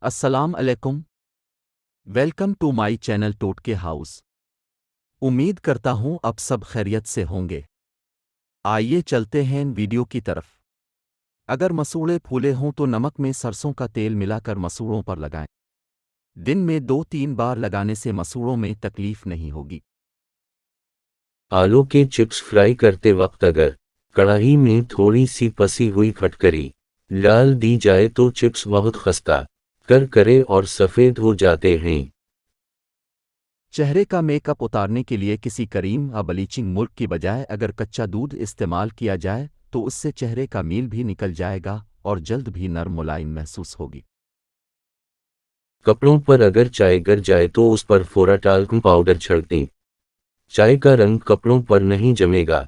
السلام علیکم، welcome to my channel ٹوٹکے ہاؤس۔ امید کرتا ہوں اب سب خیریت سے ہوں گے۔ آئیے چلتے ہیں ویڈیو کی طرف۔ اگر مسوڑے پھولے ہوں تو نمک میں سرسوں کا تیل ملا کر مسوڑوں پر لگائیں۔ دن میں 2-3 بار لگانے سے مسوڑوں میں تکلیف نہیں ہوگی۔ آلو کے چپس فرائی کرتے وقت اگر کڑاہی میں تھوڑی سی پسی ہوئی پھٹکری ڈال دی جائے تو چپس بہت خستہ کرکرے اور سفید ہو جاتے ہیں۔ چہرے کا میک اپ اتارنے کے لیے کسی کریم یا بلیچنگ ملک کی بجائے اگر کچا دودھ استعمال کیا جائے تو اس سے چہرے کا میل بھی نکل جائے گا اور جلد بھی نرم ملائم محسوس ہوگی۔ کپڑوں پر اگر چائے گر جائے تو اس پر فورا ٹالکم پاؤڈر چھڑک دیں۔ چائے کا رنگ کپڑوں پر نہیں جمے گا۔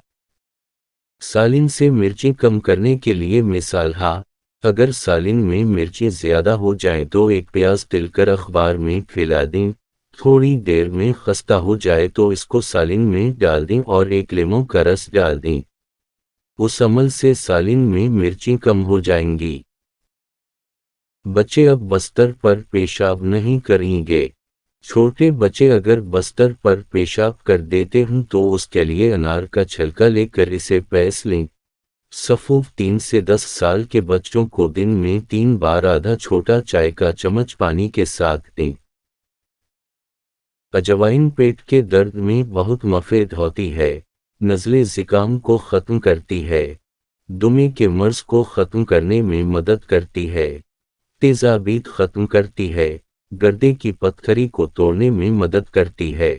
سالن سے مرچیں کم کرنے کے لیے مثال ہاں، اگر سالن میں مرچیں زیادہ ہو جائیں تو ایک پیاز تل کر اخبار میں پھیلا دیں۔ تھوڑی دیر میں خستہ ہو جائے تو اس کو سالن میں ڈال دیں اور ایک لیموں کا رس ڈال دیں۔ اس عمل سے سالن میں مرچیں کم ہو جائیں گی۔ بچے اب بستر پر پیشاب نہیں کریں گے۔ چھوٹے بچے اگر بستر پر پیشاب کر دیتے ہوں تو اس کے لیے انار کا چھلکا لے کر اسے پیس لیں۔ سفوف 3 سے 10 سال کے بچوں کو دن میں 3 بار آدھا چھوٹا چائے کا چمچ پانی کے ساتھ دیں۔ اجوائن پیٹ کے درد میں بہت مفید ہوتی ہے۔ نزلے زکام کو ختم کرتی ہے۔ دمے کے مرض کو ختم کرنے میں مدد کرتی ہے۔ تیزابیت ختم کرتی ہے۔ گردے کی پتھری کو توڑنے میں مدد کرتی ہے۔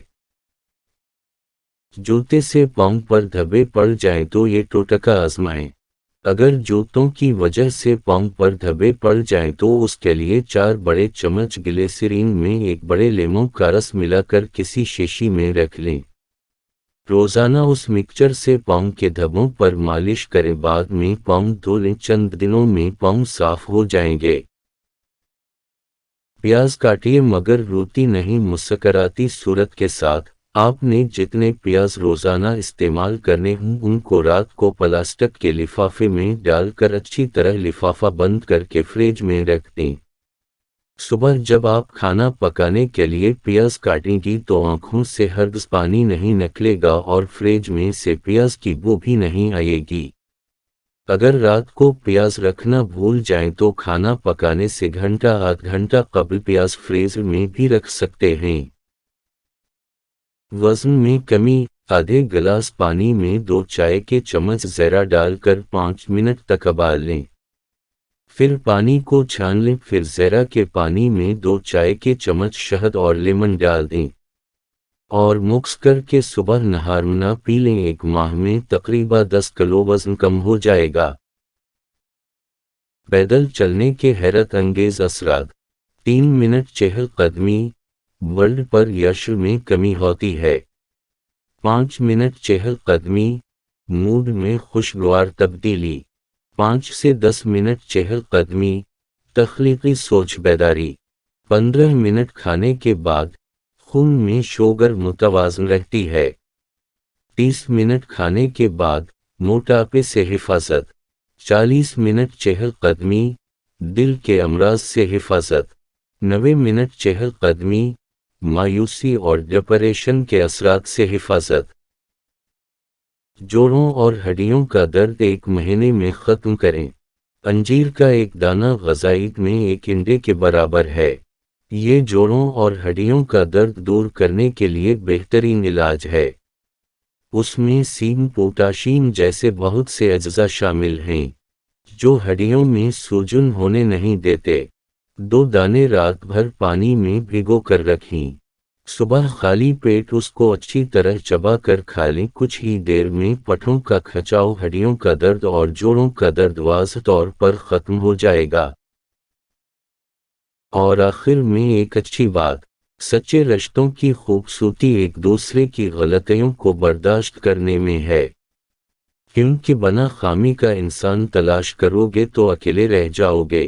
جوتے سے پاؤں پر دھبے پڑ جائیں تو یہ ٹوٹکا آزمائیں۔ اگر جوتوں کی وجہ سے پاؤں پر دھبے پڑ جائیں تو اس کے لیے 4 بڑے چمچ گلیسرین میں 1 بڑے لیموں کا رس ملا کر کسی شیشی میں رکھ لیں۔ روزانہ اس مکسچر سے پاؤں کے دھبوں پر مالش کریں، بعد میں پاؤں دھو لیں، چند دنوں میں پاؤں صاف ہو جائیں گے۔ پیاز کاٹیے مگر روتی نہیں۔ مسکراتی صورت کے ساتھ آپ نے جتنے پیاز روزانہ استعمال کرنے ہوں ان کو رات کو پلاسٹک کے لفافے میں ڈال کر اچھی طرح لفافہ بند کر کے فریج میں رکھ دیں۔ صبح جب آپ کھانا پکانے کے لیے پیاز کاٹیں گی تو آنکھوں سے ہرگز پانی نہیں نکلے گا اور فریج میں سے پیاز کی بو بھی نہیں آئے گی۔ اگر رات کو پیاز رکھنا بھول جائیں تو کھانا پکانے سے آدھ گھنٹہ قبل پیاز فریزر میں بھی رکھ سکتے ہیں۔ وزن میں کمی، آدھے گلاس پانی میں 2 چائے کے چمچ زیرہ ڈال کر 5 منٹ تک ابال لیں۔ پھر پانی کو چھان لیں، پھر زیرہ کے پانی میں 2 چائے کے چمچ شہد اور لیمن ڈال دیں اور مکس کر کے صبح نہارنا پی لیں۔ 1 ماہ میں تقریباً 10 کلو وزن کم ہو جائے گا۔ پیدل چلنے کے حیرت انگیز اثرات۔ 3 منٹ چہل قدمی، بلڈ پر یشر میں کمی ہوتی ہے۔ 5 منٹ چہل قدمی، موڈ میں خوشگوار تبدیلی۔ 5 سے 10 منٹ چہل قدمی، تخلیقی سوچ بیداری۔ 15 منٹ کھانے کے بعد، خون میں شوگر متوازن رہتی ہے۔ 30 منٹ کھانے کے بعد، موٹاپے سے حفاظت۔ 40 منٹ چہل قدمی، دل کے امراض سے حفاظت۔ 90 منٹ چہل قدمی، مایوسی اور ڈپریشن کے اثرات سے حفاظت۔ جوڑوں اور ہڈیوں کا درد 1 مہینے میں ختم کریں۔ انجیر کا ایک دانہ غذائی میں 1 انڈے کے برابر ہے۔ یہ جوڑوں اور ہڈیوں کا درد دور کرنے کے لیے بہترین علاج ہے۔ اس میں سیم، پوٹاشیم جیسے بہت سے اجزاء شامل ہیں جو ہڈیوں میں سوجن ہونے نہیں دیتے۔ 2 دانے رات بھر پانی میں بھگو کر رکھیں۔ صبح خالی پیٹ اس کو اچھی طرح چبا کر کھا لیں۔ کچھ ہی دیر میں پٹھوں کا کھچاؤ، ہڈیوں کا درد اور جوڑوں کا درد واضح طور پر ختم ہو جائے گا۔ اور آخر میں ایک اچھی بات، سچے رشتوں کی خوبصورتی ایک دوسرے کی غلطیوں کو برداشت کرنے میں ہے، کیونکہ بنا خامی کا انسان تلاش کرو گے تو اکیلے رہ جاؤ گے۔